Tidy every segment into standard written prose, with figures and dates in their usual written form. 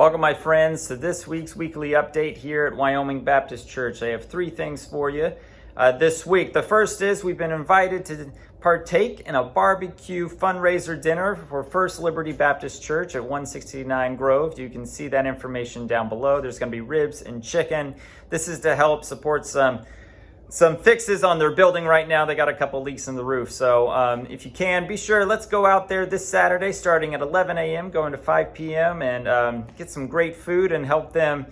Welcome, my friends, to this week's weekly update here at Wyoming Baptist Church. I have three things for you this week. The first is we've been invited to partake in a barbecue fundraiser dinner for First Liberty Baptist Church at 169 Grove. You can see that information down below. There's going to be ribs and chicken. This is to help support some fixes on their building right now. They got a couple leaks in the roof. So if you can, be sure, let's go out there this Saturday starting at 11 a.m. going to 5 p.m. and get some great food and help them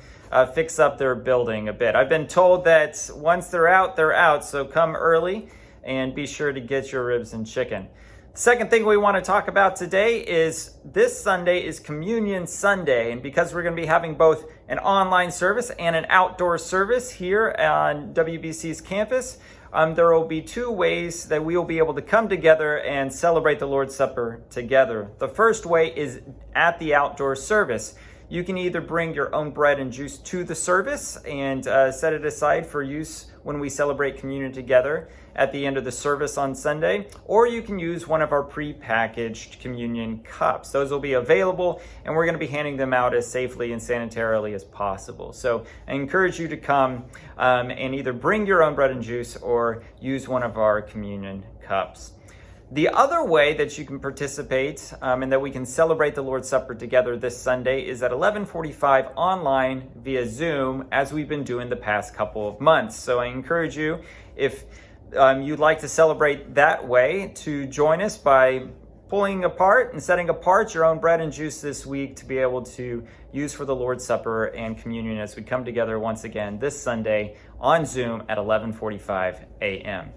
fix up their building a bit. I've been told that once they're out. So come early and be sure to get your ribs and chicken. Second thing we want to talk about today is this Sunday is Communion Sunday, and because we're going to be having both an online service and an outdoor service here on WBC's campus, there will be two ways that we will be able to come together and celebrate the Lord's Supper together. The first way is at the outdoor service. You can either bring your own bread and juice to the service and set it aside for use when we celebrate communion together at the end of the service on Sunday, or you can use one of our pre-packaged communion cups. Those will be available, and we're going to be handing them out as safely and sanitarily as possible. So I encourage you to come and either bring your own bread and juice or use one of our communion cups. The other way that you can participate and that we can celebrate the Lord's Supper together this Sunday is at 11:45 online via Zoom, as we've been doing the past couple of months. So I encourage you, if you'd like to celebrate that way, to join us by pulling apart and setting apart your own bread and juice this week to be able to use for the Lord's Supper and communion as we come together once again this Sunday on Zoom at 11:45 a.m.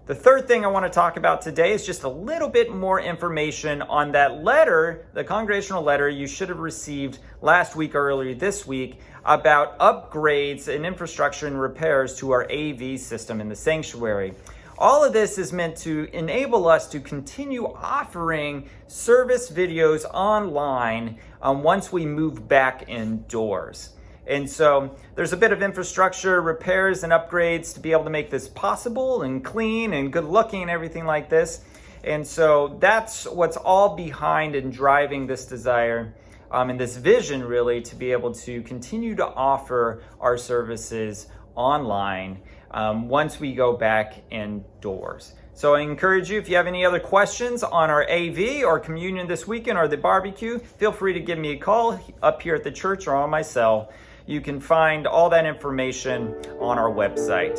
The third thing I want to talk about today is just a little bit more information on that letter, the congregational letter you should have received last week or earlier this week about upgrades and infrastructure and repairs to our AV system in the sanctuary. All of this is meant to enable us to continue offering service videos online once we move back indoors. And so there's a bit of infrastructure repairs and upgrades to be able to make this possible and clean and good looking and everything like this. And so that's what's all behind and driving this desire and this vision, really, to be able to continue to offer our services online once we go back indoors. So I encourage you, if you have any other questions on our AV or communion this weekend or the barbecue, feel free to give me a call up here at the church or on my cell. You can find all that information on our website.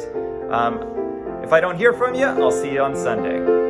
If I don't hear from you, I'll see you on Sunday.